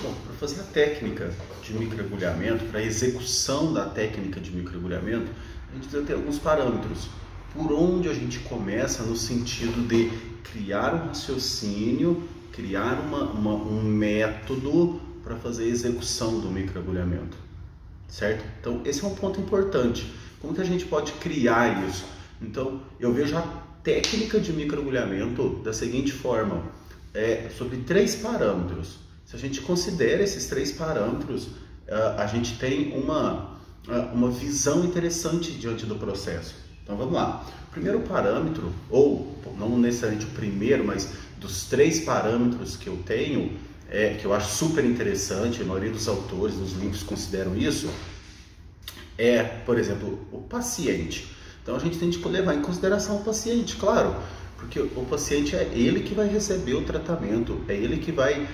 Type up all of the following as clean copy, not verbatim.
Bom, para fazer a técnica de microagulhamento, para a execução da técnica de microagulhamento, a gente precisa ter alguns parâmetros. Por onde a gente começa no sentido de criar um raciocínio, criar um método para fazer a execução do microagulhamento, certo? Então, esse é um ponto importante. Como que a gente pode criar isso? Então, eu vejo a técnica de microagulhamento da seguinte forma, sobre 3 parâmetros. Se a gente considera esses 3 parâmetros, a gente tem uma visão interessante diante do processo. Então vamos lá. O primeiro parâmetro, ou não necessariamente o primeiro, mas dos 3 parâmetros que eu tenho, que eu acho super interessante, a maioria dos autores, dos livros consideram isso, por exemplo, o paciente. Então a gente tem que levar em consideração o paciente, claro, porque o paciente é ele que vai receber o tratamento, é ele que vai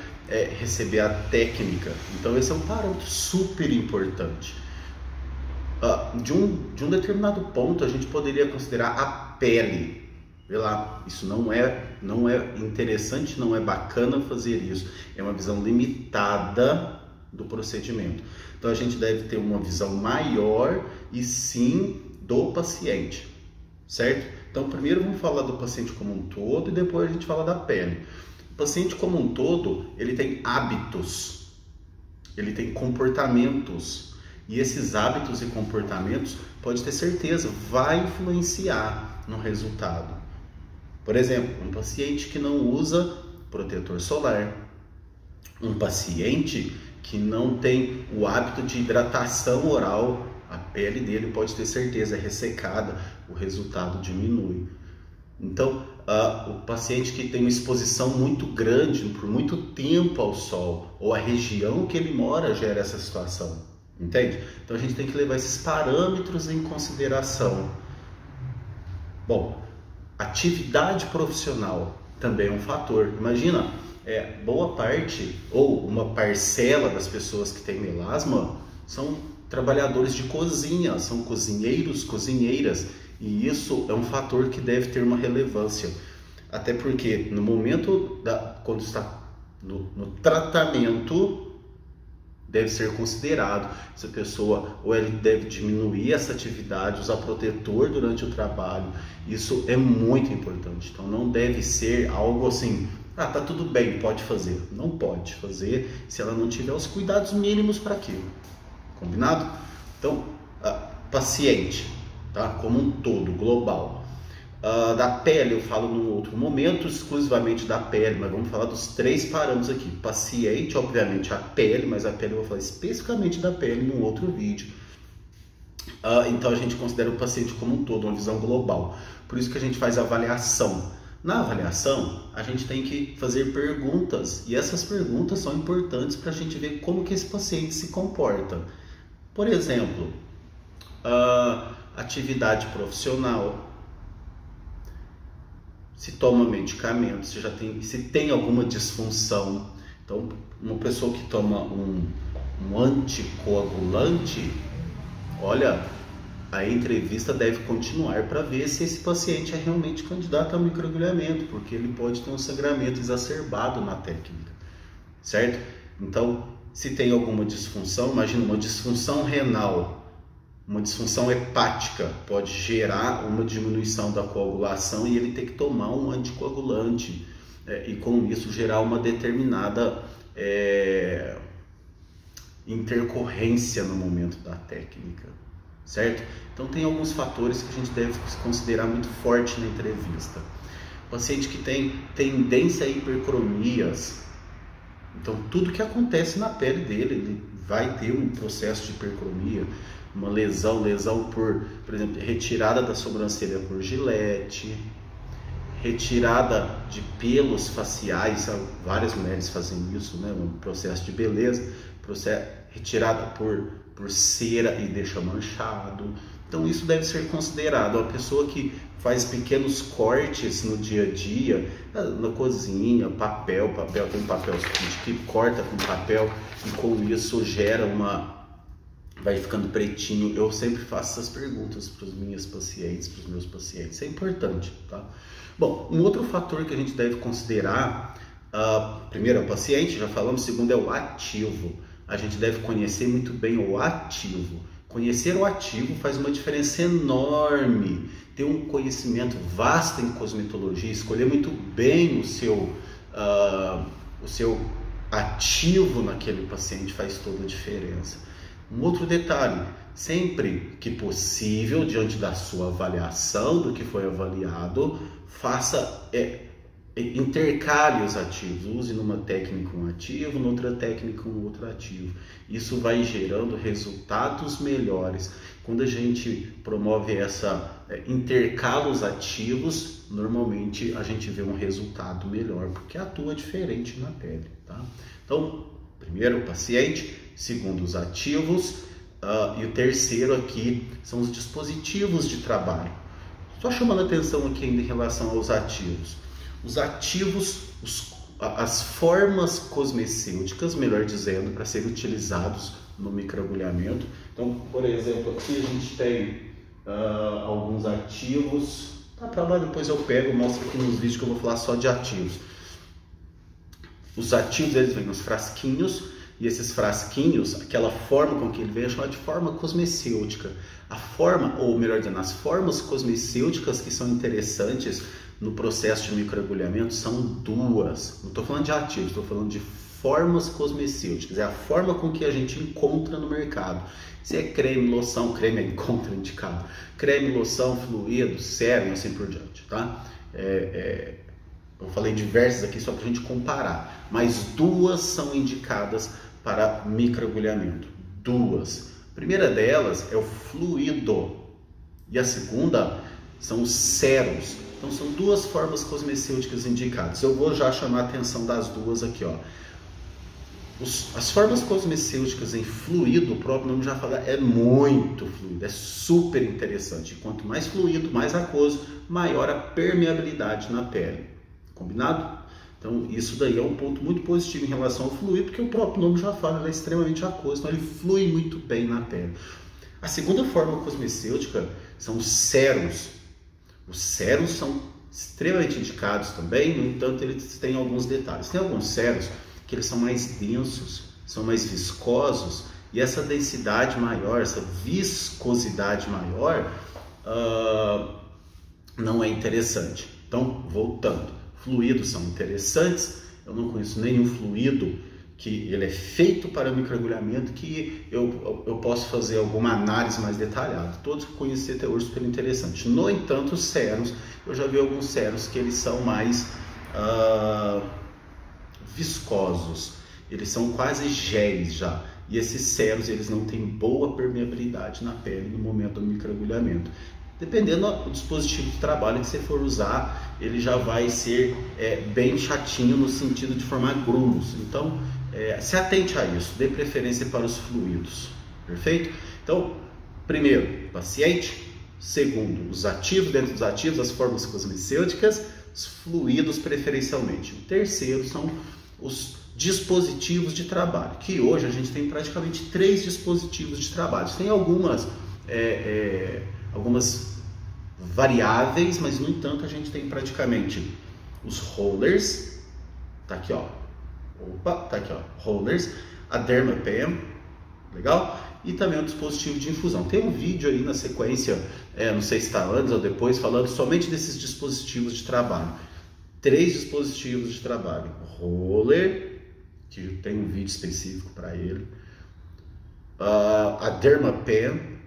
receber a técnica. Então esse é um parâmetro super importante. De um determinado ponto a gente poderia considerar a pele. Vê lá, isso não é interessante, não é bacana fazer isso. É uma visão limitada do procedimento. Então a gente deve ter uma visão maior e sim do paciente, certo? Então primeiro vamos falar do paciente como um todo e depois a gente fala da pele. O paciente como um todo, ele tem hábitos, ele tem comportamentos, e esses hábitos e comportamentos, pode ter certeza, vai influenciar no resultado. Por exemplo, um paciente que não usa protetor solar, um paciente que não tem o hábito de hidratação oral, a pele dele pode ter certeza é ressecada, o resultado diminui. Então, o paciente que tem uma exposição muito grande, por muito tempo ao sol, ou a região que ele mora gera essa situação, entende? Então a gente tem que levar esses parâmetros em consideração. Bom, atividade profissional também é um fator. Imagina, boa parte ou uma parcela das pessoas que têm melasma são trabalhadores de cozinha, são cozinheiros, cozinheiras, e isso é um fator que deve ter uma relevância. Até porque no momento quando está no tratamento, deve ser considerado se a pessoa ou ele deve diminuir essa atividade, usar protetor durante o trabalho. Isso é muito importante. Então não deve ser algo assim, tá tudo bem, pode fazer. Não pode fazer se ela não tiver os cuidados mínimos para aquilo. Combinado? Então, paciente, tá? Como um todo, global. Da pele eu falo num outro momento, exclusivamente da pele, mas vamos falar dos 3 parâmetros aqui. Paciente, obviamente a pele, mas a pele eu vou falar especificamente da pele num outro vídeo. Então a gente considera o paciente como um todo, uma visão global. Por isso que a gente faz avaliação. Na avaliação, a gente tem que fazer perguntas, e essas perguntas são importantes para a gente ver como que esse paciente se comporta. Por exemplo, atividade profissional, se toma medicamento, se tem alguma disfunção. Então, uma pessoa que toma um anticoagulante, olha, a entrevista deve continuar para ver se esse paciente é realmente candidato a microagulhamento, porque ele pode ter um sangramento exacerbado na técnica, certo? Então, se tem alguma disfunção, imagina uma disfunção renal, uma disfunção hepática pode gerar uma diminuição da coagulação e ele tem que tomar um anticoagulante, e com isso gerar uma determinada intercorrência no momento da técnica, certo? Então tem alguns fatores que a gente deve considerar muito forte na entrevista. O paciente que tem tendência a hipercromias, então tudo que acontece na pele dele, ele vai ter um processo de hipercromia, uma lesão por exemplo, retirada da sobrancelha por gilete, retirada de pelos faciais, várias mulheres fazem isso, né? Um processo de beleza, retirada por cera e deixa manchado. Então isso deve ser considerado. A pessoa que faz pequenos cortes no dia a dia, na cozinha, tem papel que corta com papel e com isso gera vai ficando pretinho. Eu sempre faço essas perguntas para os meus pacientes, é importante, tá? Bom, um outro fator que a gente deve considerar Primeiro é o paciente, já falamos. Segundo é o ativo. A gente deve conhecer muito bem o ativo. Conhecer o ativo faz uma diferença enorme. Ter um conhecimento vasto em cosmetologia, escolher muito bem o seu ativo naquele paciente faz toda a diferença. Um outro detalhe, sempre que possível, diante da sua avaliação do que foi avaliado, intercale os ativos, use numa técnica um ativo, noutra técnica um outro ativo. Isso vai gerando resultados melhores. Quando a gente promove intercala os ativos, normalmente a gente vê um resultado melhor, porque atua diferente na pele, tá? Então, primeiro o paciente, segundo os ativos, e o terceiro aqui são os dispositivos de trabalho. Só chamando a atenção aqui ainda em relação aos ativos. Os ativos, as formas cosmecêuticas, melhor dizendo, para serem utilizados no microagulhamento. Então, por exemplo, aqui a gente tem alguns ativos. Tá para lá, depois eu pego, mostro aqui nos vídeos que eu vou falar só de ativos. Os ativos, eles vêm nos frasquinhos, e esses frasquinhos, aquela forma com que ele vem é chamada de forma cosmecêutica. A forma, ou melhor dizendo, as formas cosmecêuticas que são interessantes no processo de microagulhamento são duas. Não estou falando de ativos, estou falando de formas cosmecêuticas. É a forma com que a gente encontra no mercado. Se é creme, loção, creme é contraindicado. Creme, loção, fluido, sérum e assim por diante, tá? Eu falei diversas aqui só para a gente comparar, mas duas são indicadas para microagulhamento. Duas. A primeira delas é o fluido e a segunda são os séros. Então são duas formas cosmecêuticas indicadas. Eu vou já chamar a atenção das duas aqui, ó. As formas cosmecêuticas em fluido, o próprio nome já fala, é muito fluido, é super interessante. Quanto mais fluido, mais aquoso, maior a permeabilidade na pele. Combinado? Então isso daí é um ponto muito positivo em relação ao fluido, porque o próprio nome já fala, ele é extremamente aquoso, então ele flui muito bem na pele. A segunda forma cosmecêutica são os séros. Os séros são extremamente indicados também, no entanto eles têm alguns detalhes. Tem alguns séros que eles são mais densos, são mais viscosos, e essa densidade maior, essa viscosidade maior, não é interessante. Então, voltando, fluidos são interessantes. Eu não conheço nenhum fluido que ele é feito para microagulhamento que eu posso fazer alguma análise mais detalhada. Todos que eu conheci até hoje super interessante. No entanto, os séros, eu já vi alguns séros que eles são mais viscosos, eles são quase géis já, e esses séros eles não têm boa permeabilidade na pele no momento do microagulhamento. Dependendo do dispositivo de trabalho que você for usar, ele já vai ser bem chatinho no sentido de formar grumos. Então, se atente a isso, dê preferência para os fluidos, perfeito? Então, primeiro, paciente. Segundo, os ativos, dentro dos ativos, as formas cosmecêuticas, os fluidos preferencialmente. O terceiro são os dispositivos de trabalho, que hoje a gente tem praticamente 3 dispositivos de trabalho. Tem algumas variáveis, mas no entanto a gente tem praticamente os rollers, tá aqui ó, rollers, a Dermapen, legal? E também o dispositivo de infusão. Tem um vídeo aí na sequência, não sei se está antes ou depois, falando somente desses dispositivos de trabalho. 3 dispositivos de trabalho: roller, que tem um vídeo específico para ele, a Dermapen,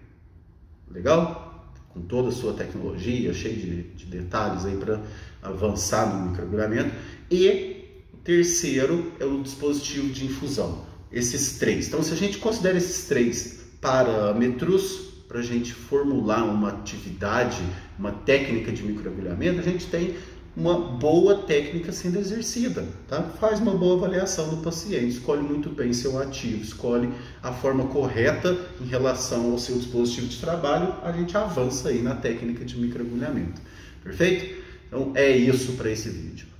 legal? Com toda a sua tecnologia, cheio de detalhes aí para avançar no microagulhamento. E o terceiro é o dispositivo de infusão. Esses 3. Então, se a gente considera esses 3 parâmetros para a gente formular uma atividade, uma técnica de microagulhamento, a gente tem uma boa técnica sendo exercida, tá? Faz uma boa avaliação do paciente, escolhe muito bem seu ativo, escolhe a forma correta em relação ao seu dispositivo de trabalho, a gente avança aí na técnica de microagulhamento, perfeito? Então é isso para esse vídeo.